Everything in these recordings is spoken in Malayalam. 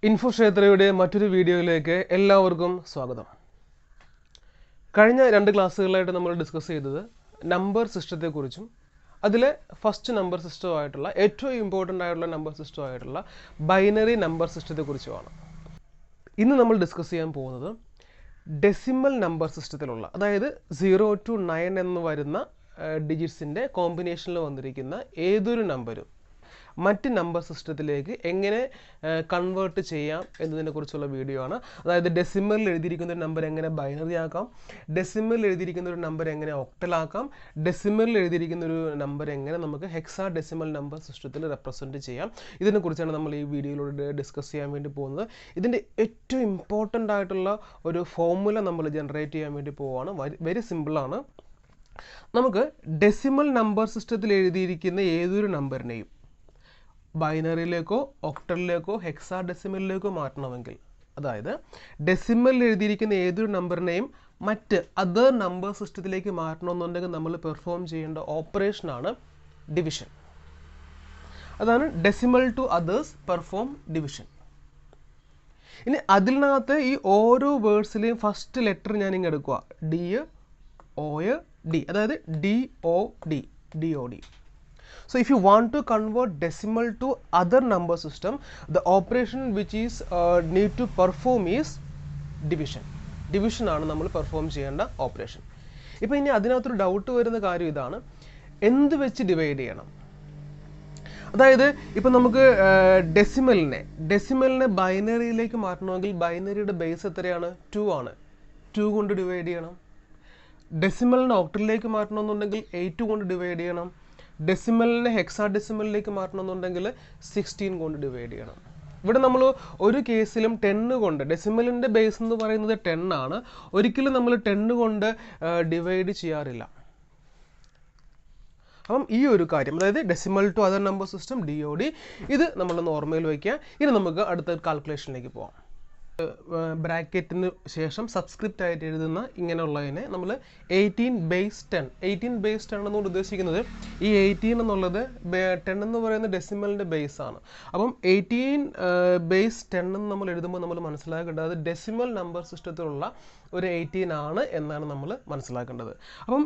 ഇൻഫോക്ഷേത്രയുടെ മറ്റൊരു വീഡിയോയിലേക്ക് എല്ലാവർക്കും സ്വാഗതം. കഴിഞ്ഞ 2 ക്ലാസ്സുകളായിട്ട് നമ്മൾ ഡിസ്കസ് ചെയ്തത് നമ്പർ സിസ്റ്റത്തെക്കുറിച്ചും അതിലെ ഫസ്റ്റ് നമ്പർ സിസ്റ്റമായിട്ടുള്ള ഏറ്റവും ഇമ്പോർട്ടൻ്റ് ആയിട്ടുള്ള നമ്പർ സിസ്റ്റമായിട്ടുള്ള ബൈനറി നമ്പർ സിസ്റ്റത്തെക്കുറിച്ചുമാണ്. ഇന്ന് നമ്മൾ ഡിസ്കസ് ചെയ്യാൻ പോകുന്നത് ഡെസിമൽ നമ്പർ സിസ്റ്റത്തിലുള്ള, അതായത് 0 to 9 എന്ന് വരുന്ന ഡിജിറ്റ്സിൻ്റെ കോമ്പിനേഷനിൽ വന്നിരിക്കുന്ന ഏതൊരു നമ്പരും മറ്റ് നമ്പർ സിസ്റ്റത്തിലേക്ക് എങ്ങനെ കൺവേർട്ട് ചെയ്യാം എന്നതിനെക്കുറിച്ചുള്ള വീഡിയോ ആണ്. അതായത് ഡെസിമലിൽ എഴുതിയിരിക്കുന്ന ഒരു നമ്പർ എങ്ങനെ ബൈനറി ആക്കാം, ഡെസിമലിൽ എഴുതിയിരിക്കുന്ന ഒരു നമ്പർ എങ്ങനെ ഒക്ടലാക്കാം, ഡെസിമലിൽ എഴുതിയിരിക്കുന്ന ഒരു നമ്പർ എങ്ങനെ നമുക്ക് ഹെക്സാ ഡെസിമൽ നമ്പർ സിസ്റ്റത്തിൽ റെപ്രസെൻറ്റ് ചെയ്യാം. ഇതിനെക്കുറിച്ചാണ് നമ്മൾ ഈ വീഡിയോയിലൂടെ ഡിസ്കസ് ചെയ്യാൻ വേണ്ടി പോകുന്നത്. ഇതിൻ്റെ ഏറ്റവും ഇമ്പോർട്ടൻ്റ് ആയിട്ടുള്ള ഒരു ഫോർമുല നമ്മൾ ജനറേറ്റ് ചെയ്യാൻ വേണ്ടി പോവുകയാണ്. വെരി സിമ്പിളാണ്. നമുക്ക് ഡെസിമൽ നമ്പർ സിസ്റ്റത്തിൽ എഴുതിയിരിക്കുന്ന ഏതൊരു നമ്പറിനെയും ബൈനറിയിലേക്കോ ഒക്ടലിലേക്കോ ഹെക്സാ ഡെസിമലിലേക്കോ മാറ്റണമെങ്കിൽ, അതായത് ഡെസിമലിൽ എഴുതിയിരിക്കുന്ന ഏതൊരു നമ്പറിനെയും മറ്റ് അതർ നമ്പർ സിസ്റ്റത്തിലേക്ക് മാറ്റണമെന്നുണ്ടെങ്കിൽ നമ്മൾ പെർഫോം ചെയ്യേണ്ട ഓപ്പറേഷനാണ് ഡിവിഷൻ. അതാണ് decimal to others perform division. ഇനി അതിനകത്ത് ഈ ഓരോ വേർഡ്സിലെയും ഫസ്റ്റ് ലെറ്റർ ഞാൻ ഇങ്ങനെ എടുക്കുക, ഡി ഒ ഡി, അതായത് DOD. So if you want to convert decimal to other number system, the operation which is need to perform is division. Division ആണ് നമ്മൾ പെർഫോം ചെയ്യേണ്ട ഓപ്പറേഷൻ. ഇപ്പോൾ ഇനി അതിനകത്തൊരു ഡൗട്ട് വരുന്ന കാര്യം ഇതാണ്, എന്ത് വെച്ച് ഡിവൈഡ് ചെയ്യണം? അതായത് ഇപ്പം നമുക്ക് ഡെസിമലിനെ ബൈനറിയിലേക്ക് മാറ്റണമെങ്കിൽ ബൈനറിയുടെ ബേസ് എത്രയാണ്? 2 ആണ്. 2 കൊണ്ട് ഡിവൈഡ് ചെയ്യണം. ഡെസിമലിനെ ഒക്ടലിലേക്ക് മാറ്റണമെന്നുണ്ടെങ്കിൽ 8 കൊണ്ട് ഡിവൈഡ് ചെയ്യണം. ഡെസിമലിനെ ഹെക്സാ ഡെസിമലിലേക്ക് മാറ്റണമെന്നുണ്ടെങ്കിൽ 16 കൊണ്ട് ഡിവൈഡ് ചെയ്യണം. ഇവിടെ നമ്മൾ ഒരു കേസിലും 10 കൊണ്ട്, ഡെസിമലിൻ്റെ ബേസ് എന്ന് പറയുന്നത് 10 ആണ്, ഒരിക്കലും നമ്മൾ 10 കൊണ്ട് ഡിവൈഡ് ചെയ്യാറില്ല. അപ്പം ഈ ഒരു കാര്യം, അതായത് decimal to other number system DOD, ഇത് നമ്മളൊന്ന് ഓർമ്മയിൽ വയ്ക്കുക. ഇനി നമുക്ക് അടുത്ത കാൽക്കുലേഷനിലേക്ക് പോകാം. ബ്രാക്കറ്റിന് ശേഷം സബ്സ്ക്രിപ്റ്റ് ആയിട്ട് എഴുതുന്ന ഇങ്ങനെയുള്ളതിനെ നമ്മൾ 18 ബേസ് 10 എന്നുകൊണ്ട് ഉദ്ദേശിക്കുന്നത് ഈ 18 എന്നുള്ളത് 10 എന്ന് പറയുന്ന ഡെസിമലിൻ്റെ ബേസ് ആണ്. അപ്പം 18 ബേസ് 10 എന്ന് നമ്മൾ എഴുതുമ്പോൾ നമ്മൾ മനസ്സിലാക്കേണ്ടത് അത് ഡെസിമൽ നമ്പർ സിസ്റ്റത്തിലുള്ള ഒരു 18 ആണ് എന്നാണ് നമ്മൾ മനസ്സിലാക്കേണ്ടത്. അപ്പം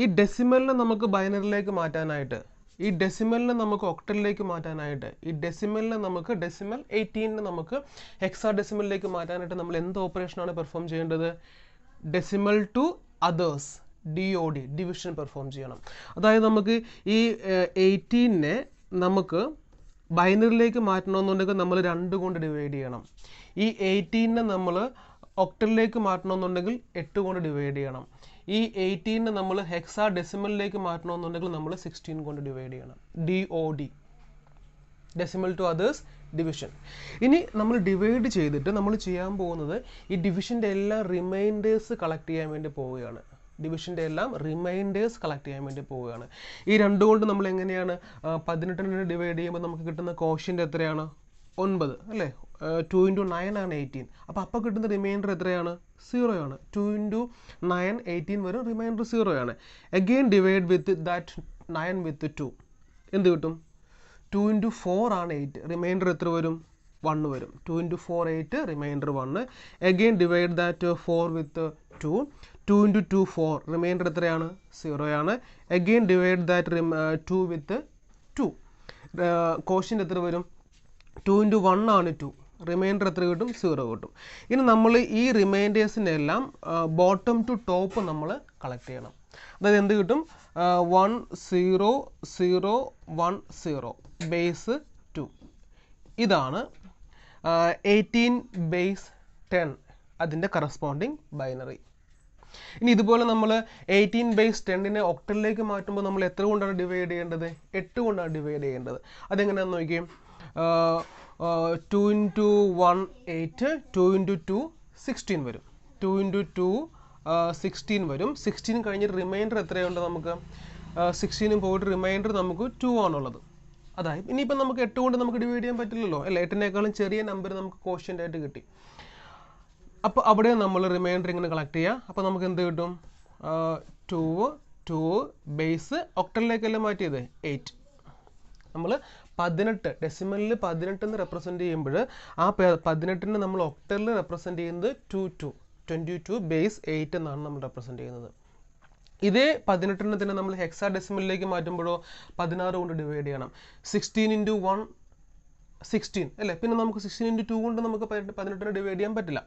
ഈ ഡെസിമലിനെ നമുക്ക് ബൈനറിയിലേക്ക് മാറ്റാനായിട്ട്, ഈ ഡെസിമലിനെ നമുക്ക് ഒക്ടലിലേക്ക് മാറ്റാനായിട്ട്, ഈ ഡെസിമലിനെ നമുക്ക് ഡെസിമൽ 18 നമുക്ക് ഹെക്സാ ഡെസിമലിലേക്ക് മാറ്റാനായിട്ട് നമ്മൾ എന്ത് ഓപ്പറേഷനാണ് പെർഫോം ചെയ്യേണ്ടത്? Decimal to others DOD, division perform ചെയ്യണം. അതായത് നമുക്ക് ഈ 18നെ നമുക്ക് ബൈനറിയിലേക്ക് മാറ്റണമെന്നുണ്ടെങ്കിൽ നമ്മൾ 2 കൊണ്ട് ഡിവൈഡ് ചെയ്യണം. ഈ 18നെ നമ്മൾ ഒക്ടലിലേക്ക് മാറ്റണമെന്നുണ്ടെങ്കിൽ 8 കൊണ്ട് ഡിവൈഡ് ചെയ്യണം. ഈ 18നെ നമ്മൾ ഹെക്സാ ഡെസിമലിലേക്ക് മാറ്റണമെന്നുണ്ടെങ്കിൽ നമ്മൾ 16 കൊണ്ട് ഡിവൈഡ് ചെയ്യണം. DOD, decimal to others division. ഇനി നമ്മൾ ഡിവൈഡ് ചെയ്തിട്ട് നമ്മൾ ചെയ്യാൻ പോകുന്നത് ഈ ഡിവിഷൻ്റെ എല്ലാം റിമൈൻഡേഴ്സ് കളക്ട് ചെയ്യാൻ വേണ്ടി പോവുകയാണ്. ഡിവിഷൻ്റെ എല്ലാം റിമൈൻഡേഴ്സ് കളക്ട് ചെയ്യാൻ വേണ്ടി പോവുകയാണ്. ഈ 2 കൊണ്ട് നമ്മൾ എങ്ങനെയാണ് 18നെ ഡിവൈഡ് ചെയ്യുമ്പോൾ നമുക്ക് കിട്ടുന്ന കോഷ്യൻ്റ് എത്രയാണ്? 9 അല്ലേ? 2 into 9 ആണ് 18. അപ്പോൾ കിട്ടുന്ന റിമൈൻഡർ എത്രയാണ്? 0 ആണ്. 2 into 9 18 വരും, റിമൈൻഡർ 0 ആണ്. അഗെയിൻ ഡിവൈഡ് വിത്ത് ദാറ്റ് 9 വിത്ത് 2, എന്ത് കിട്ടും? 2 into 4 ആണ് 8, റിമൈൻഡർ എത്ര വരും? 1 വരും. 2 into 4 8, remainder 1. Again divide that 4 with 2, 2 into 2 4, remainder എത്രയാണ്? 0 ആണ്. Again divide that 2 with 2, quotient എത്ര വരും? 2 into 1 ആണ് 2, റിമൈൻഡർ എത്ര കിട്ടും? 0 കിട്ടും. ഇനി നമ്മൾ ഈ റിമൈൻഡേഴ്സിൻ്റെ എല്ലാം ബോട്ടം ടു ടോപ്പ് നമ്മൾ കളക്ട് ചെയ്യണം. അതായത് എന്ത് കിട്ടും? 1 0 0 1 0 ബേസ് 2. ഇതാണ് 18 ബേസ് 10 അതിൻ്റെ കറസ്പോണ്ടിങ് ബൈനറി. ഇനി ഇതുപോലെ നമ്മൾ 18 ബേസ് 10നെ ഒക്ടലിലേക്ക് മാറ്റുമ്പോൾ നമ്മൾ എത്ര കൊണ്ടാണ് ഡിവൈഡ് ചെയ്യേണ്ടത്? 8 കൊണ്ടാണ് ഡിവൈഡ് ചെയ്യേണ്ടത്. അതെങ്ങനെയാണെന്ന് നോക്കിയേ. 2 into 1 8, 2 into 2 16 വരും. 2 into 2 16 വരും. 16 കഴിഞ്ഞിട്ട് റിമൈൻഡർ എത്രയുണ്ട് നമുക്ക്? 16 പോയിട്ട് റിമൈൻഡർ നമുക്ക് 2 ആണുള്ളത്. അതായത് ഇനിയിപ്പം നമുക്ക് 8 കൊണ്ട് നമുക്ക് ഡിവൈഡ് ചെയ്യാൻ പറ്റില്ലല്ലോ, അല്ലേ? 8നേക്കാളും ചെറിയ നമ്പർ നമുക്ക് കോഷ്യൻ്റ് ആയിട്ട് കിട്ടി. അപ്പോൾ അവിടെ നമ്മൾ റിമൈൻഡർ ഇങ്ങനെ കളക്ട് ചെയ്യുക. അപ്പോൾ നമുക്ക് എന്ത് കിട്ടും? 2 ബേസ് ഒക്ടലിലേക്കല്ലേ മാറ്റിയത്? 8. നമ്മൾ 18 ഡെസിമലിൽ 18 എന്ന് റെപ്രസെൻറ്റ് ചെയ്യുമ്പോൾ ആ 18നെ നമ്മൾ ഒക്ടലിൽ റെപ്രസെൻറ്റ് ചെയ്യുന്നത് 22 ബേസ് 8 എന്നാണ് നമ്മൾ റെപ്രസെൻറ്റ് ചെയ്യുന്നത്. ഇതേ 18നെ തന്നെ നമ്മൾ ഹെക്സാ ഡെസിമലിലേക്ക് മാറ്റുമ്പോഴോ 16 കൊണ്ട് ഡിവൈഡ് ചെയ്യണം. 16 × 1 16 അല്ലേ, പിന്നെ നമുക്ക് 16 × 2 കൊണ്ട് നമുക്ക് 18നെ ഡിവൈഡ് ചെയ്യാൻ പറ്റില്ല.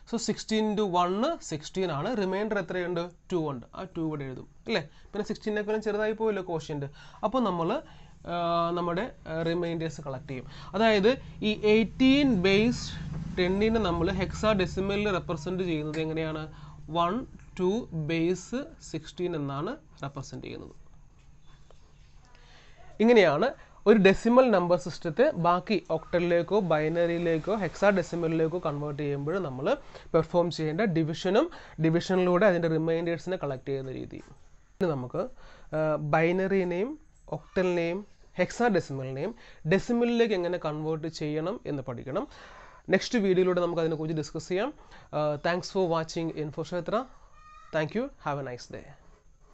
സോ 16 × 1 16 ആണ്. റിമൈൻഡർ എത്രയുണ്ട്? 2 ഉണ്ട്. ആ 2 ഇവിടെ എഴുതും അല്ലേ. പിന്നെ 16നേക്കാളും ചെറുതായി പോയല്ലോ കോഷ്യൻ്റ്. അപ്പോൾ നമ്മൾ നമ്മുടെ റിമൈൻഡേഴ്സ് കളക്ട് ചെയ്യും. അതായത് ഈ 18 ബേസ് 10നെ നമ്മൾ ഹെക്സാ ഡെസിമലിൽ റെപ്രസെൻറ്റ് ചെയ്യുന്നത് എങ്ങനെയാണ്? 1 2 ബേസ് 16 എന്നാണ് റെപ്രസെൻറ്റ് ചെയ്യുന്നത്. ഇങ്ങനെയാണ് ഒരു ഡെസിമൽ നമ്പർ സിസ്റ്റത്തെ ബാക്കി ഒക്ടലിലേക്കോ ബൈനറിയിലേക്കോ ഹെക്സാ ഡെസിമലിലേക്കോ കൺവേർട്ട് ചെയ്യുമ്പോൾ നമ്മൾ പെർഫോം ചെയ്യേണ്ട ഡിവിഷനിലൂടെ അതിൻ്റെ റിമൈൻഡേഴ്സിനെ കളക്ട് ചെയ്യുന്ന രീതി. ഇനി നമുക്ക് ബൈനറിനെയും ഒക്ടലിനെയും ഹെക്സാ ഡെസിമലിനെയും ഡെസിമലിലേക്ക് എങ്ങനെ കൺവേർട്ട് ചെയ്യണം എന്ന് പഠിക്കണം. നെക്സ്റ്റ് വീഡിയോയിലൂടെ നമുക്ക് അതിനെക്കുറിച്ച് ഡിസ്കസ് ചെയ്യാം. Thanks for watching Infokshetra. Thank you. Have a nice day.